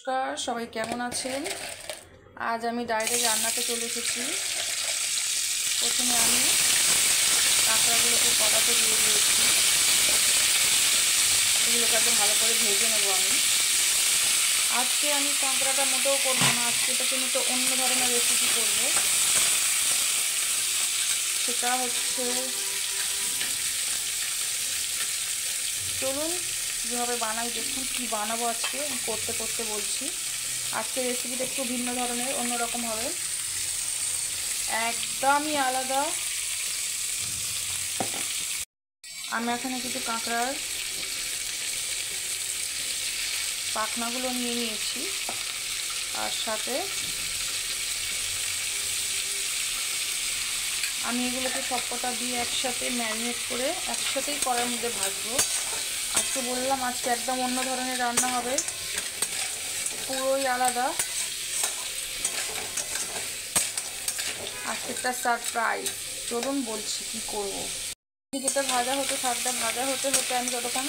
নমস্কার, সবাই কেমন আছেন? আজ আমি ডাইরেক্ট রান্নাতে চলে এসেছি। প্রথমে আমি কাঁকড়াগুলোকে কড়াতে দিয়ে দিয়েছি। এগুলোকে একদম ভালো করে ভেজে নেবো আমি। আজকে আমি কাঁকড়াটা মোটেও করবো না, আজকে এটাকে আমি তো অন্য ধরনের রেসিপি করবো। সেটা হচ্ছে, চলুন যেভাবে বানাই দেখুন। কী বানাবো আজকে করতে করতে বলছি। আজকে রেসিপিটা একটু ভিন্ন ধরনের, অন্যরকম হবে, একদমই আলাদা। আমি এখানে কিছু কাঁকড়ার পাখনাগুলো নিয়ে নিয়েছি, আর সাথে আমি এগুলোকে সবকটা দিয়ে একসাথে ম্যারিনেট করে একসাথেই কড়াইয়ের মধ্যে ভাজবো। আজকে বললাম আজকে একদম অন্য ধরনের রান্না হবে, পুরোই আলাদা। আজকে একটা সারপ্রাইজ। চলুন বলছি কি করবো। যেটা ভাজা হতে থাকবে, ভাজা হতে হতে আমি ততক্ষণ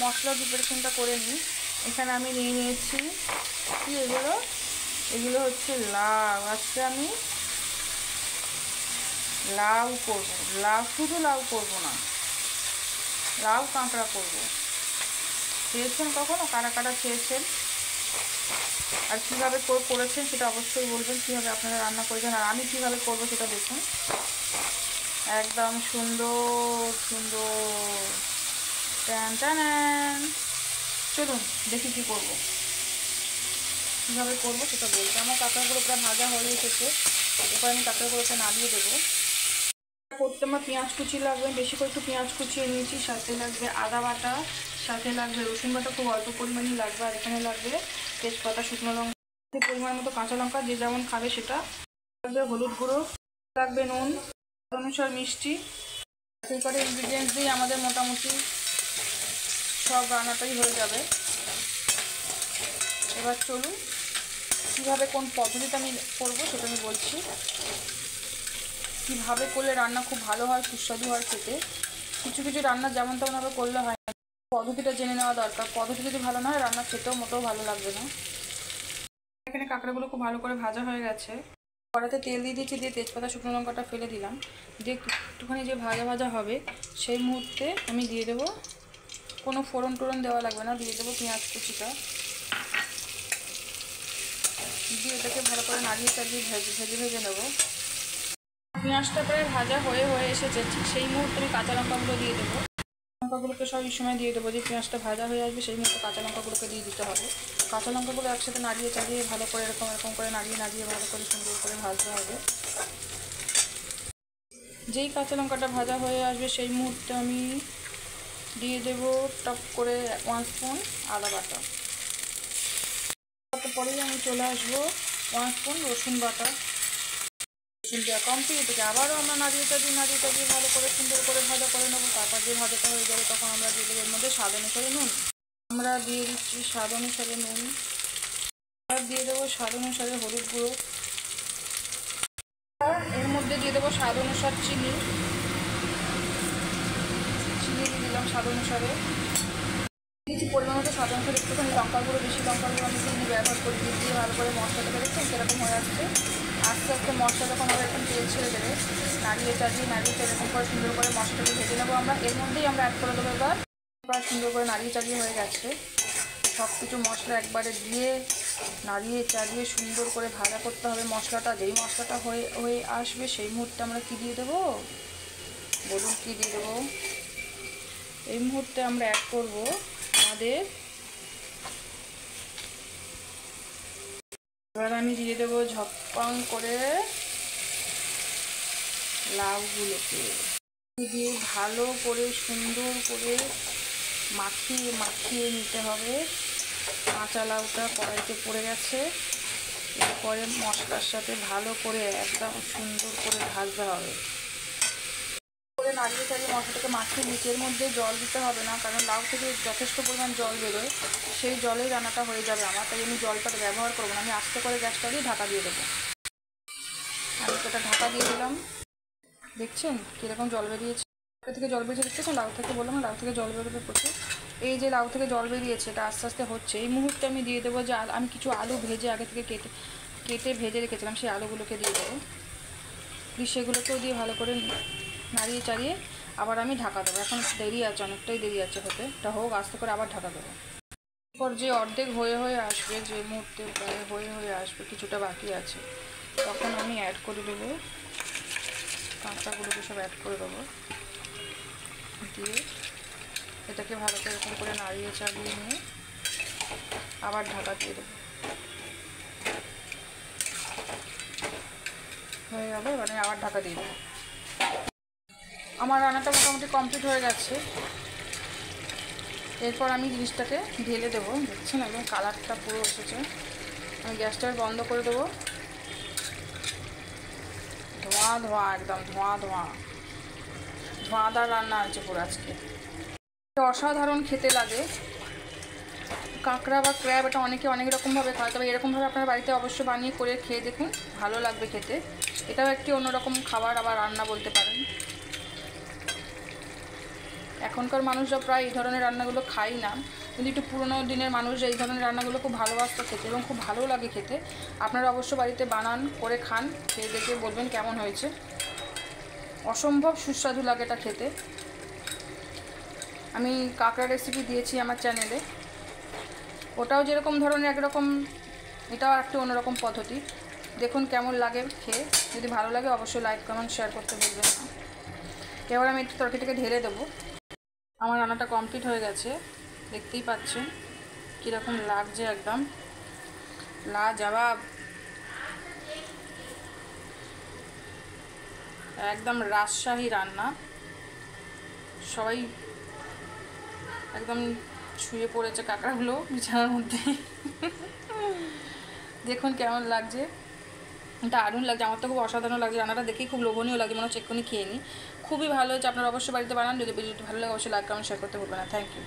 মশলা প্রিপারেশনটা করে নিই। এখানে আমি নিয়ে নিয়েছি কি এগুলো হচ্ছে লাউ। আজকে আমি লাউ করব, শুধু লাউ করব না, লাউ কাঁকড়া করব। খেয়েছেন কখনো? কারা কারা খেয়েছেন আর কীভাবে করেছেন সেটা অবশ্যই বলবেন। কীভাবে আপনারা রান্না করেছেন আর আমি কীভাবে করবো সেটা দেখুন। একদম সুন্দর সুন্দর। টান টান। চলুন দেখি কী করবো, কীভাবে করবো সেটা বলছি। আমার কাঁকড়াগুলো প্রায় ভাজা হয়ে এসেছে। এরপর আমি কাঁকড়াগুলোকে নামিয়ে দেবো। করতে আমার পেঁয়াজ কুচি লাগবে, বেশি করে একটু পেঁয়াজ কুচিয়ে নিয়েছি। সাথে লাগবে আদা বাটা, সাথে লাগবে রসুন বাটা, খুব অল্প পরিমাণেই লাগবে। আর এখানে লাগবে তেজপাতা, শুকনো লঙ্কা, পরিমাণ মতো কাঁচা লঙ্কা, যে যেমন খাবে সেটা লাগবে। হলুদ গুঁড়ো লাগবে, নুন, অনুসার মিষ্টি। সেই করে ইনগ্রিডিয়েন্টস দিয়ে আমাদের মোটামুটি সব রান্নাটাই হয়ে যাবে। এবার চলুন কীভাবে কোন পদ্ধতিতে আমি করবো সেটা আমি বলছি। কীভাবে করলে রান্না খুব ভালো হয়, সুস্বাদু হয় খেতে। কিছু কিছু রান্না যেমন তেমনভাবে করলে হয় না, পদ্ধতিটা জেনে নেওয়া দরকার। পদ্ধতি যদি ভালো না হয় রান্না খেতেও মোটেও ভালো লাগবে না। এখানে কাঁকড়াগুলো খুব ভালো করে ভাজা হয়ে গেছে। কড়াতে তেল দিয়ে দিয়েছি, দিয়ে তেজপাতা শুকনো লঙ্কাটা ফেলে দিলাম। দিয়ে একটুখানি যে ভাজা ভাজা হবে সেই মুহূর্তে আমি দিয়ে দেবো, কোনো ফোড়ন টোড়ন দেওয়া লাগবে না, দিয়ে দেবো পেঁয়াজ কুচিটা। দিয়ে এটাকে ভালো করে নাড়িয়ে চালিয়ে ভেজে ভেজে নেবো। পেঁয়াজটা প্রায় ভাজা হয়ে এসেছে, ঠিক সেই মুহূর্তে আমি কাঁচা লঙ্কাগুলো দিয়ে দেবো। লঙ্কাগুলোকে সব সময় দিয়ে দেবো, যে পেঁয়াজটা ভাজা হয়ে আসবে সেই মুহূর্তে কাঁচা লঙ্কাগুলোকে দিয়ে দিতে হবে। কাঁচা লঙ্কাগুলো একসাথে নাড়িয়ে চালিয়ে ভালো করে এরকম করে নাড়িয়ে ভালো করে সুন্দর করে ভাজতে হবে। যেই কাঁচা লঙ্কাটা ভাজা হয়ে আসবে সেই মুহূর্তে আমি দিয়ে দেবো টপ করে 1 স্পুন আদা বাটা। তারপরেই আমি চলে আসবো 1 স্পুন রসুন বাটা। রসুন দেওয়া কমপ্লিট। এটাকে আবারও আমরা নাড়িয়ে চালিয়ে ভালো করে সুন্দর করে ভাজা করে নেবো। তারপর যে ভাজাটা হয়ে যাবে তখন আমরা দিয়ে দেবো এর মধ্যে স্বাদ অনুসারে নুন। আমরা দিয়ে দিচ্ছি স্বাদ অনুসারে নুন। আর দিয়ে দেবো স্বাদ অনুসারে হলুদ গুঁড়ো। আর এর মধ্যে দিয়ে দেবো স্বাদ অনুসার চিনি দিয়ে দিলাম স্বাদ অনুসারে। দিয়েছি পরিমাণ মতো স্বাদ অনুসারে একটুখানি লঙ্কার গুঁড়ো, বেশি লঙ্কার গুঁড়ো আমি চিনি ব্যবহার করে দিয়ে ভালো করে মশলাটাকে দেখছেন সেরকম হয়ে আসছে। আস্তে আস্তে মশলা যখন আমরা এখন তেল ছেড়ে দেবে, নাড়িয়ে চালিয়ে এরকম করে সুন্দর করে মশলাটাকে ভেজে নেবো আমরা। এর মধ্যেই আমরা অ্যাড করে দেবো এবার সুন্দর করে নাড়িয়ে চালিয়ে হয়ে গেছে। সব কিছু মশলা একবারে দিয়ে নাড়িয়ে চালিয়ে সুন্দর করে ভাজা করতে হবে মশলাটা। যেই মশলাটা হয়ে আসবে সেই মুহূর্তে আমরা কী দিয়ে দেবো বলুন, কী দিয়ে দেবো? এই মুহূর্তে আমরা অ্যাড করবো আমাদের, এবার আমি দিয়ে দেবো ঝপাং করে লাউগুলোকে দিয়ে ভালো করে সুন্দর করে মাখিয়ে নিতে হবে। কাঁচা লাউটা কড়াইতে পড়ে গেছে। এরপরে মশলার সাথে ভালো করে একদম সুন্দর করে ভাজতে হবে। করে নাড়িয়ে চালিয়ে মশলাটাকে মাখিয়ে নিচের মধ্যে জল দিতে হবে না, কারণ লাউ থেকে যথেষ্ট পরিমাণ জল বেরোয়, সেই জলেই রান্নাটা হয়ে যাবে আমার। তাই আমি জলটা ব্যবহার করবো না, আমি আস্তে করে গ্যাসটা দিয়ে ঢাকা দিয়ে দেবো। আমি সেটা ঢাকা দিয়ে দিলাম। দেখছেন কীরকম জল বেরিয়েছে? থেকে জল বেরিয়েছে দেখতেছেন? লাউ থেকে বললাম লাউ থেকে জল বেরোবে প্রচুর। এই যে লাউ থেকে জল বেরিয়েছে, এটা আস্তে আস্তে হচ্ছে। এই মুহূর্তে আমি দিয়ে দেবো যে আমি কিছু আলু ভেজে আগে থেকে কেটে ভেজে রেখেছিলাম, সেই আলুগুলোকে দিয়ে দেবো। দিয়ে সেগুলোকেও দিয়ে ভালো করে নাড়িয়ে চাড়িয়ে আবার আমি ঢাকা দেবো। এখন দেরি আছে, অনেকটাই দেরি আছে হতে, এটা হোক, আস্তে করে আবার ঢাকা দেবো। এরপর যে অর্ধেক হয়ে হয়ে আসবে, যে মুহূর্তে প্রায় হয়ে হয়ে আসবে, কিছুটা বাকি আছে, তখন আমি অ্যাড করে দেবো কাঁকড়াগুলোকে, সব অ্যাড করে দেবো। দিয়ে এটাকে ভালো করে এরকম করে নাড়িয়ে চাড়িয়ে নিয়ে আবার ঢাকা দিয়ে দেবো। হয়ে গেল, এবারে আবার ঢাকা দিয়ে দেবো। আমার রান্নাটা মোটামুটি কমপ্লিট হয়ে গেছে। এরপর আমি জিনিসটাকে ঢেলে দেবো। দেখছেন একদম কালারটা পুরো এসেছে। আমি গ্যাসটা বন্ধ করে দেবো। ধোঁয়া ধোঁয়া, একদম ধোঁয়া ধোঁয়া, ধোঁয়াদার রান্না আছে পুরো আজকে। অসাধারণ খেতে লাগে কাঁকড়া বা ক্র্যাব। এটা অনেকে অনেক রকমভাবে খায়, তবে এরকমভাবে আপনার বাড়িতে অবশ্যই বানিয়ে করে খেয়ে দেখুন, ভালো লাগবে খেতে। এটাও একটি অন্যরকম খাবার, আবার রান্না বলতে পারেন। এখনকার মানুষরা প্রায় এই ধরনের রান্নাগুলো খায় না, কিন্তু একটু পুরোনো দিনের মানুষরা এই ধরনের রান্নাগুলো খুব ভালোবাসতো খেতে, এবং খুব ভালো লাগে খেতে। আপনারা অবশ্য বাড়িতে বানান, করে খান, খেয়ে দেখে বলবেন কেমন হয়েছে। অসম্ভব সুস্বাদু লাগে এটা খেতে। আমি কাঁকড়া রেসিপি দিয়েছি আমার চ্যানেলে, ওটাও যেরকম ধরনের একরকম, এটাও একটু অন্যরকম পদ্ধতি। দেখুন কেমন লাগে খেয়ে। যদি ভালো লাগে অবশ্যই লাইক কমেন্ট শেয়ার করতে ভুলবেন না। এবার আমি একটু তরকারিটাকে ঢেলে দেবো। আমার রান্নাটা কমপ্লিট হয়ে গেছে, দেখতেই পাচ্ছেন কীরকম লাগছে, একদম লাজবাব, একদম রাজশাহী রান্না। সবাই একদম শুয়ে পড়েছে কাঁকড়াগুলো বিছানার মধ্যে। দেখুন কেমন লাগছে, দারুণ লাগছে। আমার তো খুব অসাধারণ লাগছে, রান্নাটা দেখেই খুব লোভনীয় লাগছে, মনে হচ্ছে এক্ষুনি খেয়ে নিই। খুবই ভালো হয়েছে। আপনারা অবশ্যই বাড়িতে বানান। যদি ভিডিওটি ভালো লাগে অবশ্যই লাইক কমেন্ট শেয়ার করতে ভুলবেন না। Thank you.